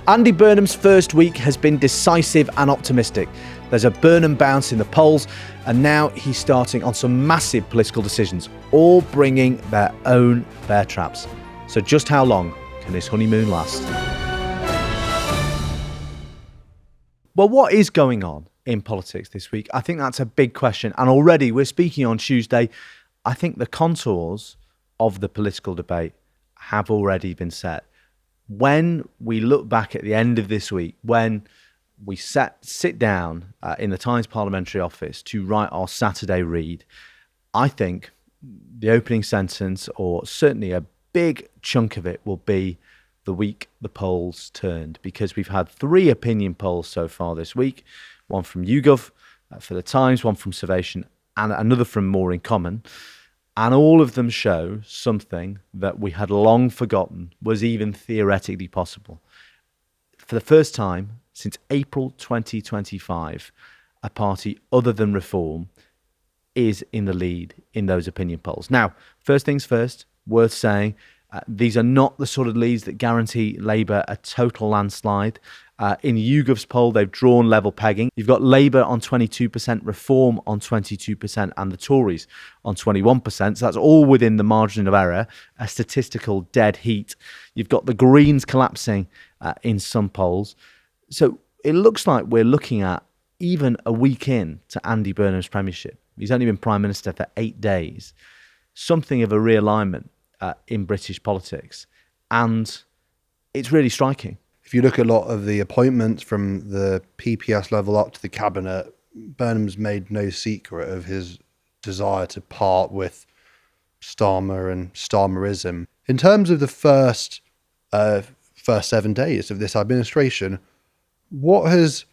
Andy Burnham's first week has been decisive and optimistic. There's a Burnham bounce in the polls, and now he's starting on some massive political decisions, all bringing their own bear traps. So just how long can this honeymoon last? Well, what is going on in politics this week? I think that's a big question. And already we're speaking on Tuesday. I think the contours of the political debate have already been set. When we look back at the end of this week, when we sit down in the Times Parliamentary Office to write our Saturday read, I think the opening sentence, or certainly a big chunk of it, will be the week the polls turned, because we've had 3 opinion polls so far this week, one from YouGov for the Times, one from Survation, and another from More in Common. And all of them show something that we had long forgotten was even theoretically possible. For the first time since April 2025, a party other than Reform is in the lead in those opinion polls. Now, first things first, worth saying, these are not the sort of leads that guarantee Labour a total landslide. In YouGov's poll, they've drawn level pegging. You've got Labour on 22%, Reform on 22%, and the Tories on 21%. So that's all within the margin of error, a statistical dead heat. You've got the Greens collapsing in some polls. So it looks like we're looking at, even a week in to Andy Burnham's premiership, he's only been Prime Minister for 8 days, something of a realignment in British politics. And it's really striking. If you look at a lot of the appointments from the PPS level up to the cabinet, Burnham's made no secret of his desire to part with Starmer and Starmerism. In terms of the first 7 days of this administration, what has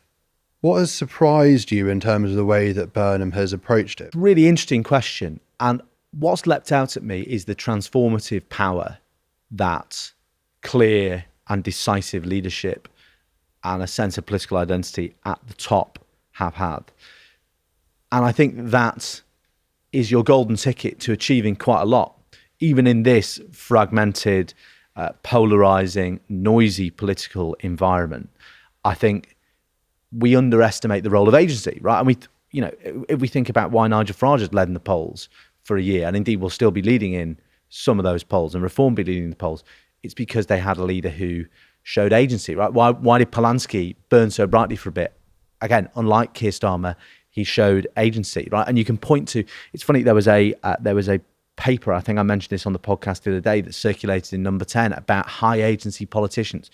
surprised you in terms of the way that Burnham has approached it? Really interesting question. And what's leapt out at me is the transformative power that clear and decisive leadership and a sense of political identity at the top have had. And I think that is your golden ticket to achieving quite a lot, even in this fragmented, polarising, noisy political environment. I think we underestimate the role of agency, right? And if we think about why Nigel Farage has led in the polls for a year, and indeed will still be leading in some of those polls, and Reform be leading in the polls, it's because they had a leader who showed agency, right? Why did Polanski burn so brightly for a bit? Again, unlike Keir Starmer, he showed agency, right? And you can point to, it's funny, there was a paper, I think I mentioned this on the podcast the other day, that circulated in Number 10 about high agency politicians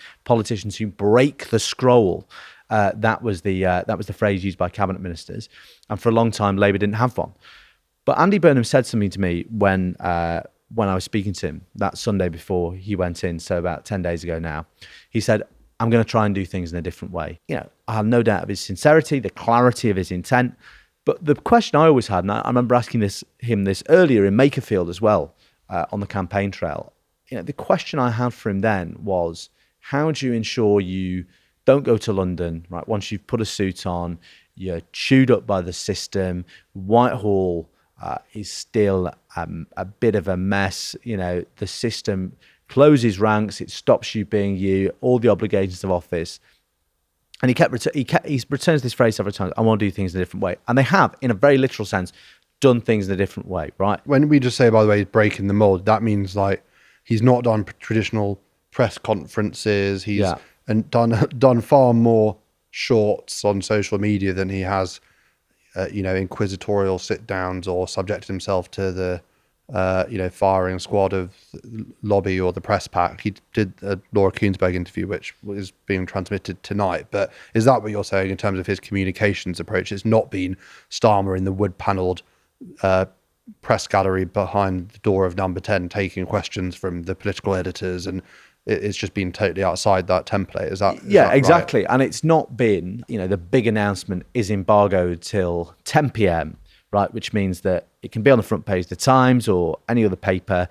who break the scroll. That was the phrase used by cabinet ministers, and for a long time Labour didn't have one. But Andy Burnham said something to me when I was speaking to him that Sunday before he went in, so about 10 days ago now. He said, I'm going to try and do things in a different way. I have no doubt of his sincerity, the clarity of his intent. But the question I always had, and I remember asking him this earlier in Makerfield as well, on the campaign trail, the question I had for him then was, how do you ensure you don't go to London, right? Once you've put a suit on, you're chewed up by the system, Whitehall is still a bit of a mess. The system closes ranks, it stops you being you, all the obligations of office. And he returns this phrase several times, I want to do things in a different way. And they have, in a very literal sense, done things in a different way, right? When we just say, by the way, he's breaking the mold, that means like he's not done traditional press conferences. He's done far more shorts on social media than he has inquisitorial sit-downs, or subjected himself to the firing squad of lobby or the press pack. He did a Laura Kuenssberg interview, which is being transmitted tonight. But is that what you're saying in terms of his communications approach? It's not been Starmer in the wood-panelled press gallery behind the door of Number 10 taking questions from the political editors, and it's just been totally outside that template. Is that exactly. Right? And it's not been, the big announcement is embargoed till 10 p.m, right? Which means that it can be on the front page of the Times or any other paper.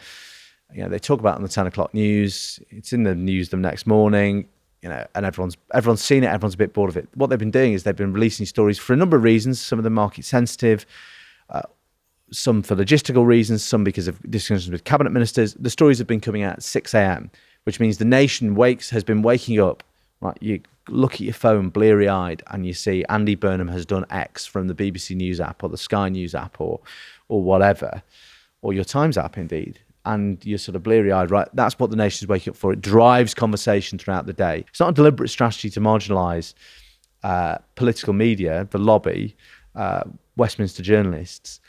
They talk about it on the 10 o'clock news. It's in the news the next morning, and everyone's seen it. Everyone's a bit bored of it. What they've been doing is they've been releasing stories for a number of reasons. Some of them market sensitive, some for logistical reasons, some because of discussions with cabinet ministers. The stories have been coming out at 6 a.m, which means the nation has been waking up right? You look at your phone bleary-eyed and you see Andy Burnham has done X from the BBC News app or the Sky News app or whatever, or your Times app indeed, and you're sort of bleary-eyed, right? That's what the nation's waking up for. It drives conversation throughout the day. It's not a deliberate strategy to marginalise political media, the lobby, Westminster journalists,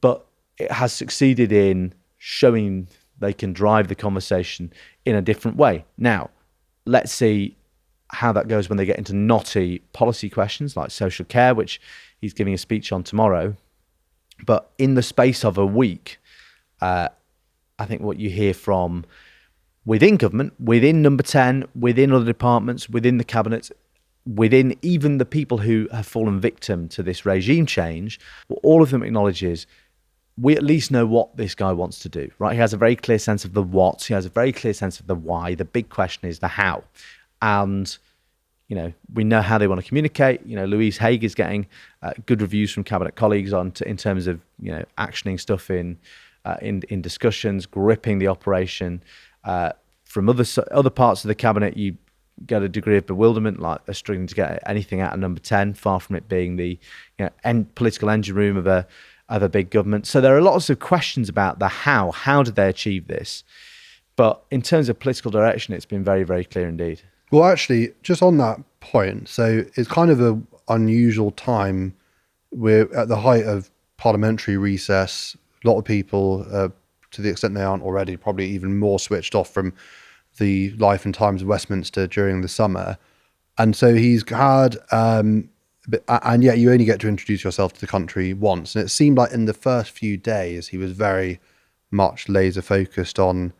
but it has succeeded in showing they can drive the conversation in a different way. Now, let's see how that goes when they get into knotty policy questions like social care, which he's giving a speech on tomorrow. But in the space of a week, I think what you hear from within government, within Number 10, within other departments, within the cabinet, within even the people who have fallen victim to this regime change, what all of them acknowledge is we at least know what this guy wants to do, right? He has a very clear sense of the what, he has a very clear sense of the why. The big question is the how. And, you know, we know how they want to communicate. You know, Louise Haig is getting good reviews from cabinet colleagues in terms of, you know, actioning stuff in discussions, gripping the operation. From other parts of the cabinet, you get a degree of bewilderment, like they're struggling to get anything out of Number 10, far from it being the, you know, political engine room of a big government. So there are lots of questions about the how. How did they achieve this? But in terms of political direction, it's been very, very clear indeed. Well, actually, just on that point, so it's kind of an unusual time. We're at the height of parliamentary recess. A lot of people, to the extent they aren't already, probably even more switched off from the life and times of Westminster during the summer. And so he's had, and yet you only get to introduce yourself to the country once. And it seemed like in the first few days, he was very much laser focused on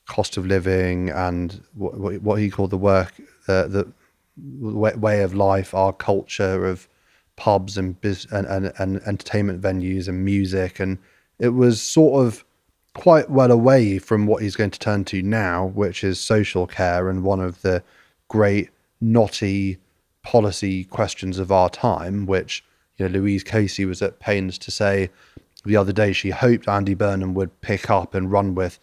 cost of living and what he called the way of life, our culture of pubs and entertainment venues and music. And it was sort of quite well away from what he's going to turn to now, which is social care and one of the great knotty policy questions of our time, which, you know, Louise Casey was at pains to say the other day she hoped Andy Burnham would pick up and run with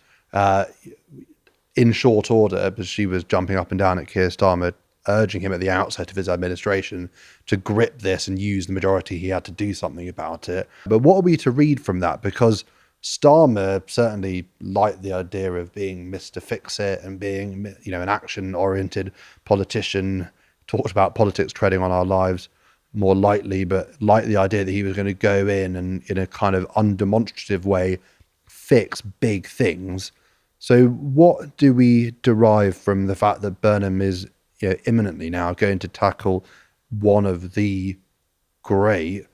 in short order, because she was jumping up and down at Keir Starmer, urging him at the outset of his administration to grip this and use the majority he had to do something about it. But what are we to read from that? Because Starmer certainly liked the idea of being Mr. Fix-It and being, you know, an action-oriented politician, talked about politics treading on our lives more lightly, but liked the idea that he was going to go in and, in a kind of undemonstrative way, fix big things. So what do we derive from the fact that Burnham is, you know, imminently now going to tackle one of the great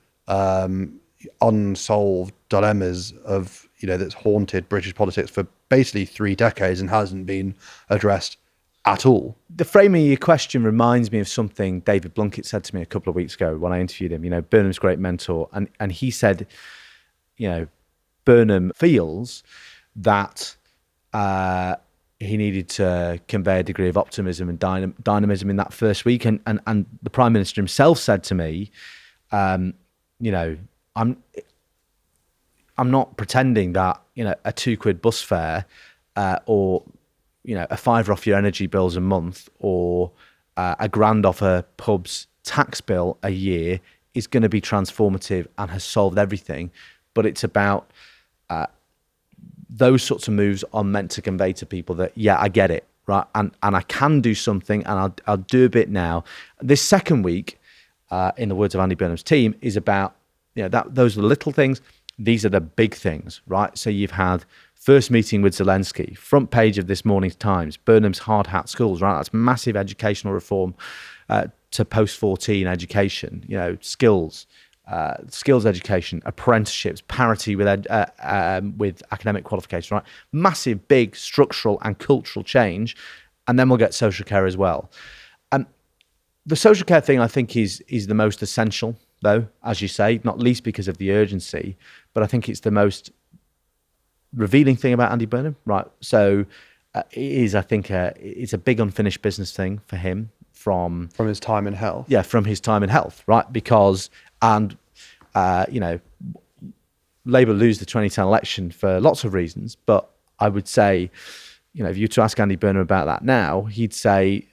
unsolved dilemmas of, you know, that's haunted British politics for basically 3 decades and hasn't been addressed at all? The framing of your question reminds me of something David Blunkett said to me a couple of weeks ago when I interviewed him. You know, Burnham's great mentor, and he said, you know, Burnham feels that he needed to convey a degree of optimism and dynamism in that first week. And the Prime Minister himself said to me, you know, I'm not pretending that, you know, a £2 bus fare or, you know, a £5 off your energy bills a month or a grand off a pub's tax bill a year is going to be transformative and has solved everything. But it's about those sorts of moves are meant to convey to people that, yeah, I get it, right? And I can do something, and I'll do a bit now. This second week, in the words of Andy Burnham's team, is about, you know, those are the little things. These are the big things, right? So you've had first meeting with Zelensky, front page of this morning's Times, Burnham's hard hat schools, right? That's massive educational reform to post-14 education, you know, skills education, apprenticeships, parity with academic qualification, right? Massive, big structural and cultural change. And then we'll get social care as well. The social care thing, I think, is the most essential, though, as you say, not least because of the urgency, but I think it's the most revealing thing about Andy Burnham, right? So it is, I think, it's a big unfinished business thing for him from his time in health. Yeah, from his time in health, right? Because, and, you know, Labour lose the 2010 election for lots of reasons, but I would say, you know, if you were to ask Andy Burnham about that now, he'd say,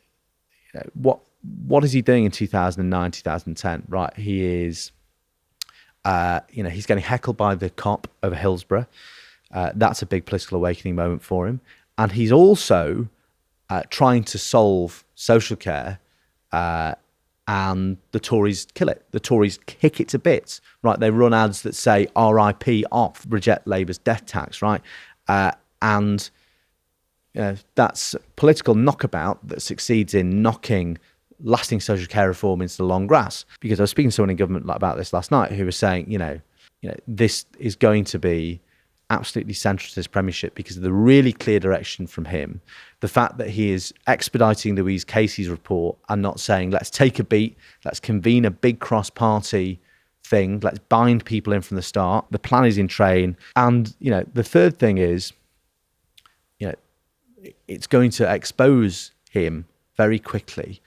what is he doing in 2009, 2010? Right, he is, he's getting heckled by the cop over Hillsborough. That's a big political awakening moment for him. And he's also trying to solve social care, and the Tories kill it. The Tories kick it to bits, right? They run ads that say RIP off, reject Labour's death tax, right? And that's political knockabout that succeeds in knocking lasting social care reform into the long grass. Because I was speaking to someone in government about this last night who was saying, this is going to be absolutely central to this premiership because of the really clear direction from him. The fact that he is expediting Louise Casey's report and not saying, let's take a beat, let's convene a big cross-party thing, let's bind people in from the start. The plan is in train. And, the third thing is, it's going to expose him very quickly,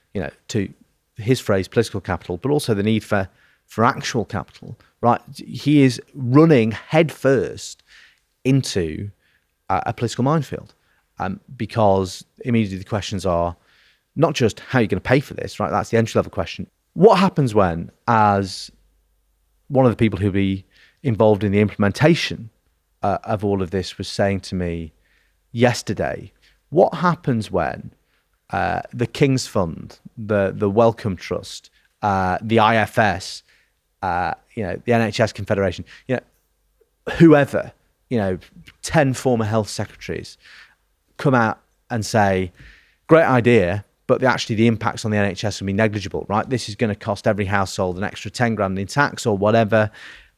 to his phrase, political capital, but also the need for actual capital, right? He is running headfirst into a political minefield, because immediately the questions are not just how you're going to pay for this, right? That's the entry level question. What happens when, as one of the people who'll be involved in the implementation of all of this was saying to me yesterday, what happens when the King's Fund, the Wellcome Trust, the IFS, the NHS Confederation, whoever, 10 former health secretaries come out and say, great idea, but the impacts on the NHS will be negligible, right? This is going to cost every household an extra 10 grand in tax or whatever.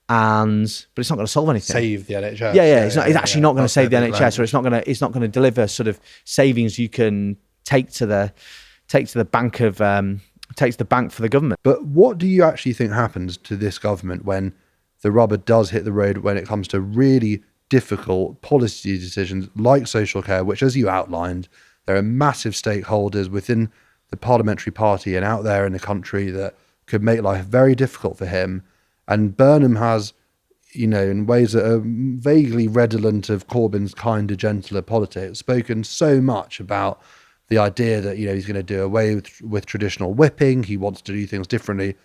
But it's not going to solve anything. Save the NHS. Yeah. It's actually not going to save the NHS, or it's not going to deliver sort of savings you can take to the bank for the government. But what do you actually think happens to this government when the rubber does hit the road when it comes to really difficult policy decisions like social care, which, as you outlined, there are massive stakeholders within the parliamentary party and out there in the country that could make life very difficult for him? And Burnham has, in ways that are vaguely redolent of Corbyn's kinder, gentler politics, spoken so much about the idea that, he's going to do away with traditional whipping. He wants to do things differently.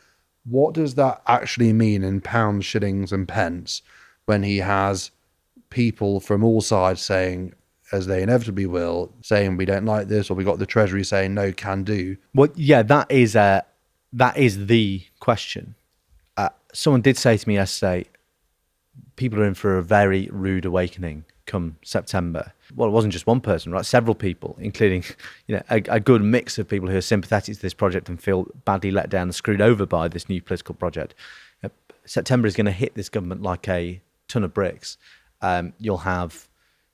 What does that actually mean in pounds, shillings and pence when he has people from all sides saying, as they inevitably will, saying we don't like this, or we got the Treasury saying no, can do? Well, yeah, that is the question. Someone did say to me yesterday, people are in for a very rude awakening come September. Well, it wasn't just one person, right? Several people, including a good mix of people who are sympathetic to this project and feel badly let down and screwed over by this new political project. September is going to hit this government like a ton of bricks. You'll have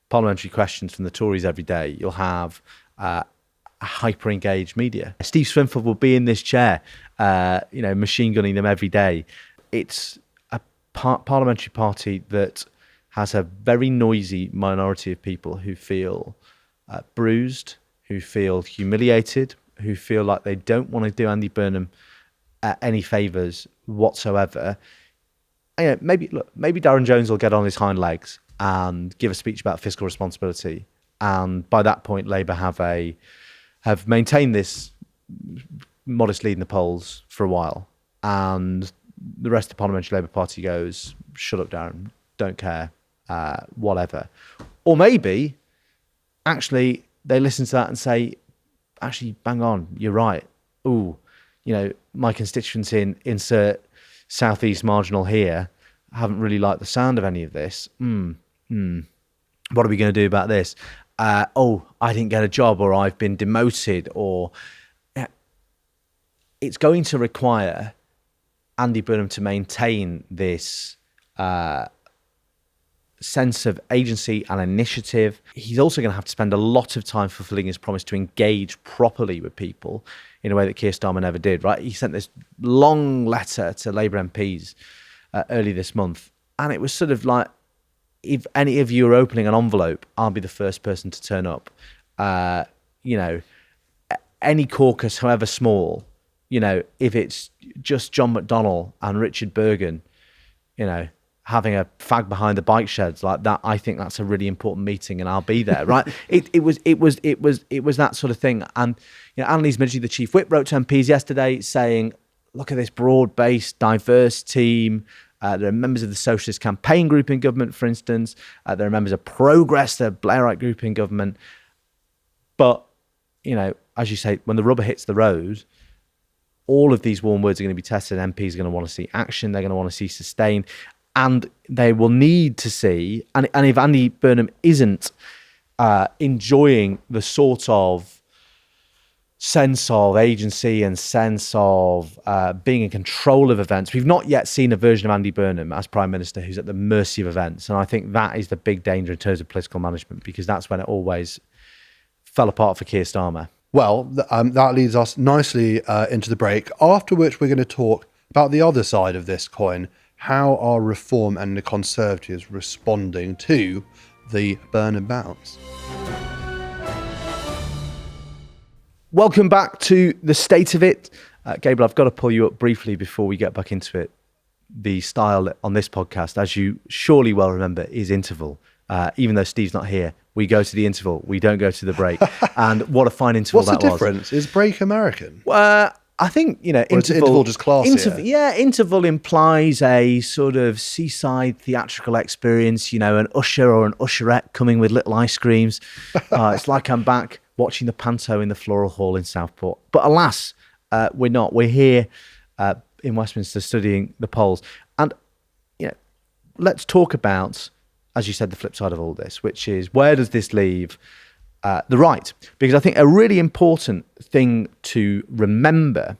parliamentary questions from the Tories every day. You'll have a hyper-engaged media. Steve Swinford will be in this chair, machine gunning them every day. It's a parliamentary party that has a very noisy minority of people who feel bruised, who feel humiliated, who feel like they don't want to do Andy Burnham any favours whatsoever. And, maybe Darren Jones will get on his hind legs and give a speech about fiscal responsibility, and by that point Labour have maintained this modest lead in the polls for a while, and the rest of the Parliamentary Labour Party goes, shut up, Darren, don't care, whatever. Or maybe, actually, they listen to that and say, actually, bang on, you're right. Ooh, my constituents in insert southeast marginal here haven't really liked the sound of any of this. What are we going to do about this? I didn't get a job, or I've been demoted, or... It's going to require Andy Burnham to maintain this sense of agency and initiative. He's also going to have to spend a lot of time fulfilling his promise to engage properly with people in a way that Keir Starmer never did, right? He sent this long letter to Labour MPs early this month, and it was sort of like, if any of you are opening an envelope, I'll be the first person to turn up. Any caucus, however small, if it's just John McDonnell and Richard Bergen, having a fag behind the bike sheds like that. I think that's a really important meeting, and I'll be there. Right? It was that sort of thing. And Annalise Midgley, the chief whip, wrote to MPs yesterday saying, "Look at this broad-based, diverse team. There are members of the Socialist Campaign Group in government, for instance. There are members of Progress, the Blairite group in government. But, as you say, when the rubber hits the road, all of these warm words are going to be tested. MPs are going to want to see action. They're going to want to see sustained. And they will need to see, and if Andy Burnham isn't enjoying the sort of sense of agency and sense of being in control of events. We've not yet seen a version of Andy Burnham as Prime Minister who's at the mercy of events. And I think that is the big danger in terms of political management, because that's when it always fell apart for Keir Starmer. Well, that leads us nicely into the break, after which we're going to talk about the other side of this coin. How are Reform and the Conservatives responding to the Burnham bounce? Welcome back to The State of It. Gabriel, I've got to pull you up briefly before we get back into it. The style on this podcast, as you surely well remember, is interval. Even though Steve's not here, we go to the interval. We don't go to the break. And what a fine interval that was. What's the difference? Is break American? I think, interval just classier. Interval implies a sort of seaside theatrical experience, an usher or an usherette coming with little ice creams. It's like I'm back watching the panto in the Floral Hall in Southport. But alas, we're not. We're here in Westminster studying the polls. And, let's talk about, as you said, the flip side of all this, which is, where does this leave the right? Because I think a really important thing to remember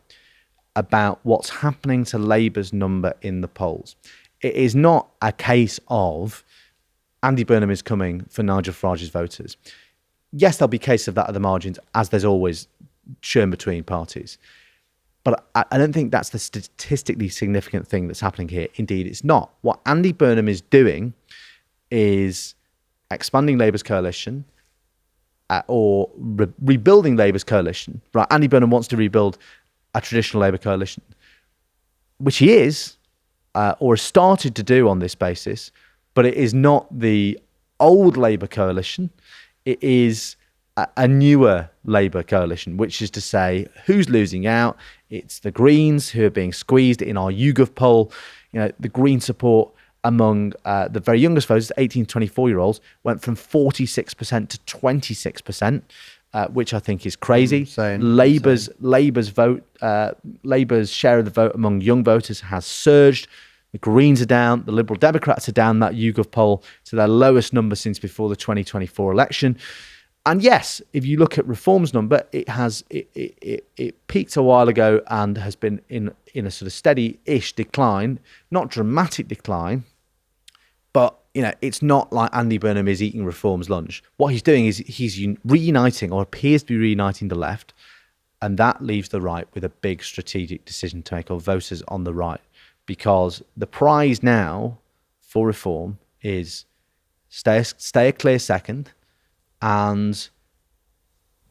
about what's happening to Labour's number in the polls, it is not a case of Andy Burnham is coming for Nigel Farage's voters. Yes, there'll be a case of that at the margins, as there's always churn between parties. But I don't think that's the statistically significant thing that's happening here. Indeed, it's not. What Andy Burnham is doing is expanding Labour's coalition, or rebuilding Labour's coalition. Right? Andy Burnham wants to rebuild a traditional Labour coalition, which he is, or has started to do on this basis, but it is not the old Labour coalition. It is a newer Labour coalition, which is to say, who's losing out? It's the Greens, who are being squeezed in our YouGov poll. The Green support among the very youngest voters, 18 to 24-year-olds, went from 46% to 26%, which I think is crazy. Labour's vote, Labour's share of the vote among young voters has surged. The Greens are down. The Liberal Democrats are down that YouGov poll to their lowest number since before the 2024 election. And yes, if you look at Reform's number, it peaked a while ago and has been in a sort of steady-ish decline, not dramatic decline, but it's not like Andy Burnham is eating Reform's lunch. What he's doing is he's reuniting, or appears to be reuniting, the left, and that leaves the right with a big strategic decision to make, or voters on the right, because the prize now for Reform is stay a clear second. And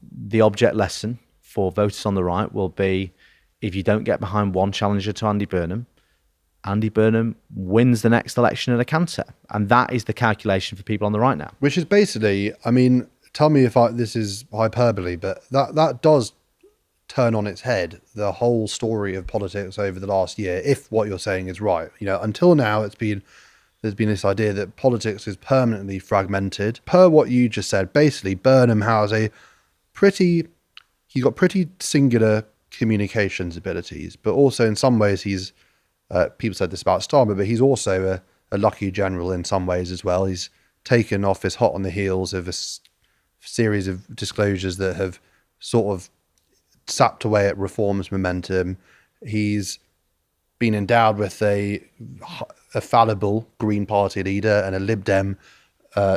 the object lesson for voters on the right will be, if you don't get behind one challenger to Andy Burnham wins the next election at a canter. And that is the calculation for people on the right now. Which is basically, tell me if this is hyperbole, but that does turn on its head the whole story of politics over the last year, if what you're saying is right. Until now, there's been this idea that politics is permanently fragmented. Per what you just said, basically, Burnham has he's got pretty singular communications abilities, but also in some ways he's, people said this about Starmer, but he's also a lucky general in some ways as well. He's taken office hot on the heels of a series of disclosures that have sort of sapped away at Reform's momentum. He's been endowed with a fallible Green Party leader and a Lib Dem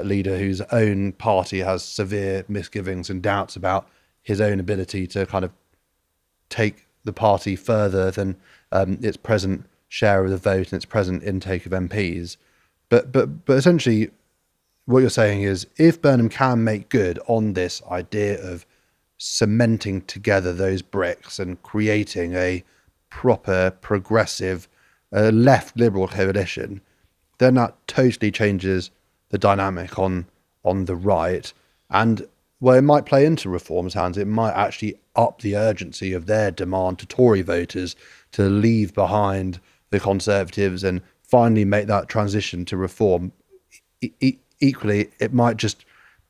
leader whose own party has severe misgivings and doubts about his own ability to kind of take the party further than its present share of the vote and its present intake of MPs. But essentially, what you're saying is, if Burnham can make good on this idea of cementing together those bricks and creating a proper, progressive, left liberal coalition, then that totally changes the dynamic on the right. And well, it might play into Reform's hands. It might actually up the urgency of their demand to Tory voters to leave behind the Conservatives and finally make that transition to Reform. Equally, it might just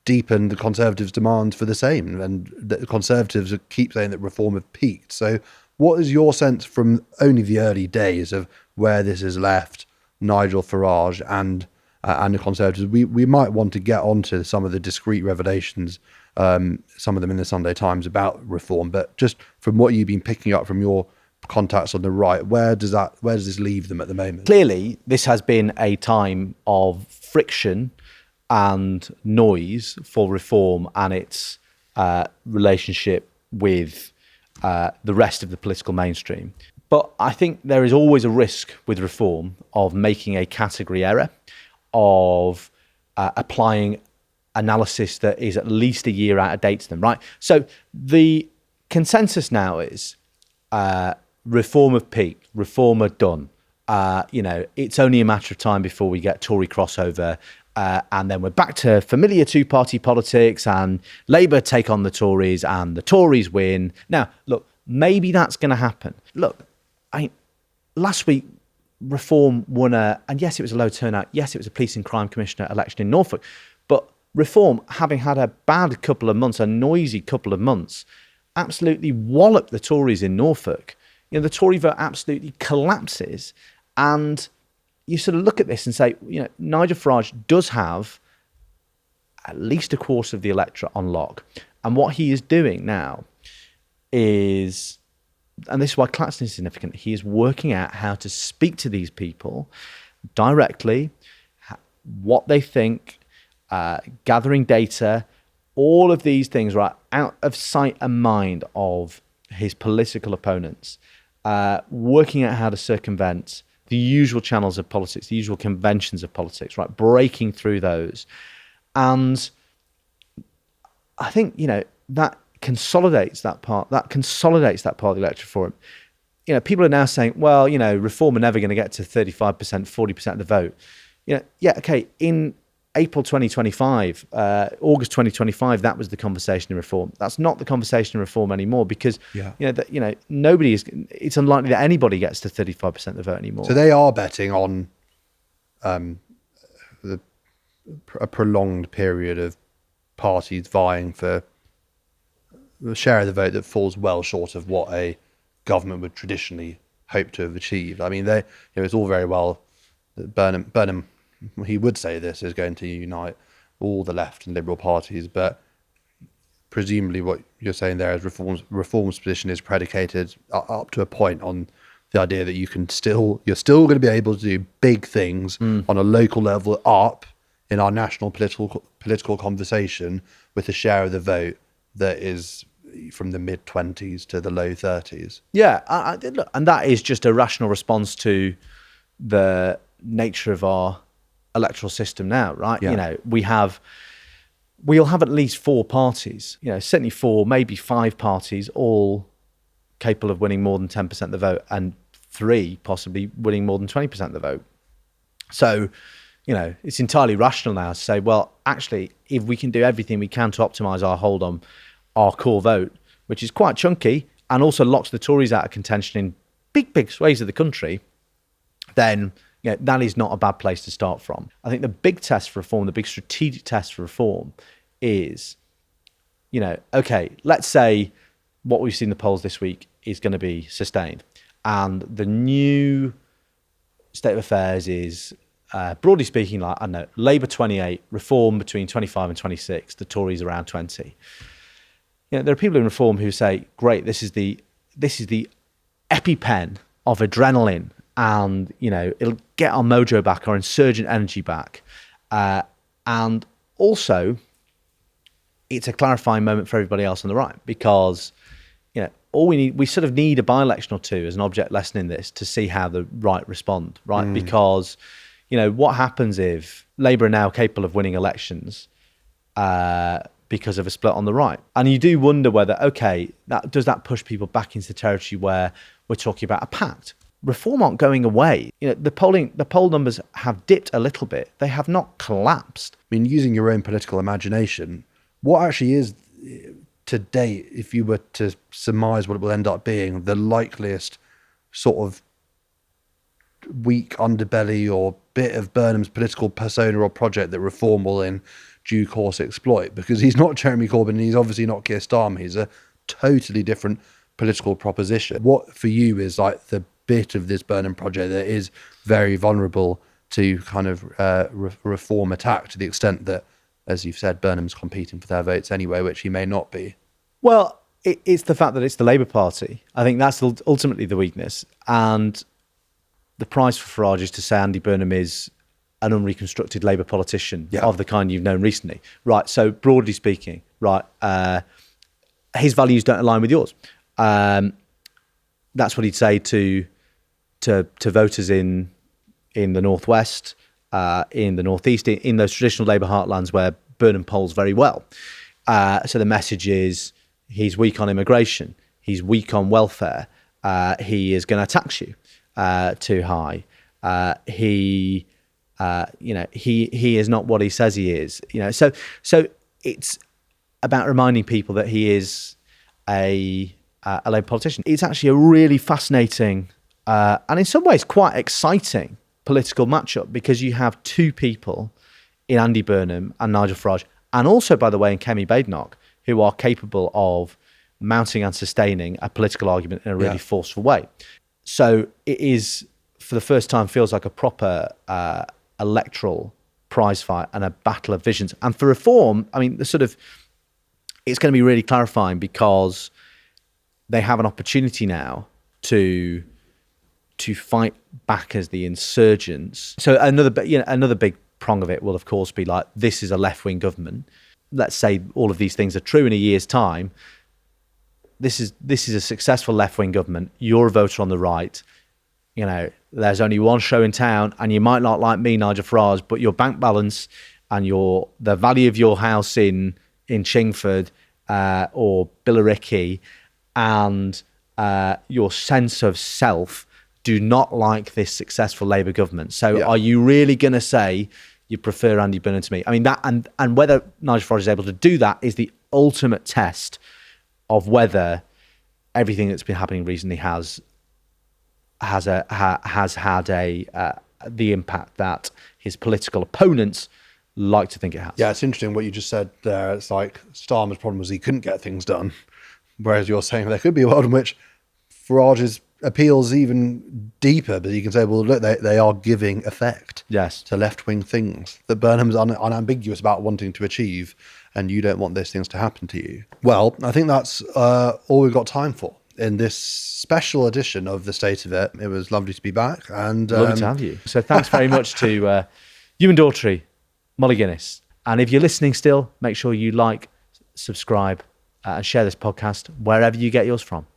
deepen the Conservatives' demand for the same, and the Conservatives keep saying that Reform have peaked. So what is your sense from only the early days of where this has left Nigel Farage and the Conservatives? We might want to get onto some of the discrete revelations, some of them in the Sunday Times about Reform, but just from what you've been picking up from your contacts on the right, where does this leave them at the moment? Clearly, this has been a time of friction and noise for Reform and its relationship with the rest of the political mainstream. But I think there is always a risk with Reform of making a category error, of applying analysis that is at least a year out of date to them, right? So the consensus now is Reform have peaked, Reform are done. It's only a matter of time before we get Tory crossover, and then we're back to familiar two-party politics, and Labour take on the Tories, and the Tories win. Now, look, maybe that's going to happen. Look, last week, Reform won and yes, it was a low turnout. Yes, it was a police and crime commissioner election in Norfolk. But Reform, having had a bad couple of months, a noisy couple of months, absolutely walloped the Tories in Norfolk. The Tory vote absolutely collapses. And you sort of look at this and say, Nigel Farage does have at least a quarter of the electorate on lock. And what he is doing now is, and this is why Claxton is significant, he is working out how to speak to these people directly, what they think, gathering data, all of these things, right, out of sight and mind of his political opponents, working out how to circumvent the usual channels of politics, the usual conventions of politics, right, breaking through those. And I think, that consolidates that part of the electorate for him. People are now saying, well, Reform are never going to get to 35%, 40% of the vote. Okay, in April 2025, August 2025, that was the conversation in Reform. That's not the conversation in Reform anymore because, nobody is, it's unlikely that anybody gets to 35% of the vote anymore. So they are betting on a prolonged period of parties vying for the share of the vote that falls well short of what a government would traditionally hope to have achieved. I mean, it's all very well that Burnham, he would say this is going to unite all the left and liberal parties, but presumably what you're saying there is Reform's position is predicated up to a point on the idea that you're still going to be able to do big things on a local level up in our national political conversation with a share of the vote that is from the mid-20s to the low 30s. Yeah, and that is just a rational response to the nature of our electoral system now, right? Yeah. We'll have at least four parties, certainly four, maybe five parties, all capable of winning more than 10% of the vote, and three possibly winning more than 20% of the vote. So, it's entirely rational now to say, well, actually, if we can do everything we can to optimise our hold on our core vote, which is quite chunky and also locks the Tories out of contention in big swathes of the country, then that is not a bad place to start from. I think the big test for Reform, the big strategic test for Reform is, okay, let's say what we've seen in the polls this week is going to be sustained. And the new state of affairs is, broadly speaking, like, I don't know, Labour 28, Reform between 25 and 26, the Tories around 20. There are people in Reform who say, great, this is the EpiPen of adrenaline, and it'll get our mojo back, our insurgent energy back, and also it's a clarifying moment for everybody else on the right, because all we sort of need a by-election or two as an object lesson in this to see how the right respond, right? Because what happens if Labour are now capable of winning elections because of a split on the right? And you do wonder whether, okay, does that push people back into the territory where we're talking about a pact? reform aren't going away. The poll numbers have dipped a little bit. They have not collapsed. I mean, using your own political imagination, what actually is, to date, if you were to surmise what it will end up being, the likeliest sort of weak underbelly or bit of Burnham's political persona or project that reform will in due course exploit? Because he's not Jeremy Corbyn and he's obviously not Keir Starmer. He's a totally different political proposition. What for you is like the bit of this Burnham project that is very vulnerable to kind of reform attack, to the extent that, as you've said, Burnham's competing for their votes anyway, which he may not be? Well, it's the fact that it's the Labour Party. I think that's ultimately the weakness. And the prize for Farage is to say Andy Burnham is an unreconstructed Labour politician of the kind you've known recently. Right, so broadly speaking, right, his values don't align with yours. That's what he'd say to voters in the Northwest, in the Northeast, in those traditional Labour heartlands where Burnham polls very well. So the message is he's weak on immigration, he's weak on welfare, he is going to tax you too high. He is not what he says he is. So it's about reminding people that he is a Labour politician. It's actually a really fascinating and in some ways quite exciting political matchup, because you have two people in Andy Burnham and Nigel Farage, and also, by the way, in Kemi Badenoch, who are capable of mounting and sustaining a political argument in a really forceful way. So it is, for the first time, feels like a proper electoral prize fight and a battle of visions. And for reform, I mean, it's going to be really clarifying, because they have an opportunity now to fight back as the insurgents. So another big prong of it will, of course, be like, this is a left-wing government. Let's say all of these things are true in a year's time. This is a successful left-wing government. You're a voter on the right. There's only one show in town, and you might not like me, Nigel Farage, but your bank balance and the value of your house in Chingford or Billericay and your sense of self do not like this successful Labour government. So are you really going to say you prefer Andy Burnham to me? I mean, that and whether Nigel Farage is able to do that is the ultimate test of whether everything that's been happening recently has had the impact that his political opponents like to think it has. Yeah, it's interesting what you just said there. It's like Starmer's problem was he couldn't get things done, whereas you're saying there could be a world in which Farage's appeals even deeper, but you can say, well, look, they are giving effect to left-wing things that Burnham's unambiguous about wanting to achieve, and you don't want those things to happen to you. Well, I think that's all we've got time for in this special edition of The State of It. It was lovely to be back. And lovely to have you. So thanks very much to Euan Dawtrey, Molly Guinness. And if you're listening still, make sure you like, subscribe, and share this podcast wherever you get yours from.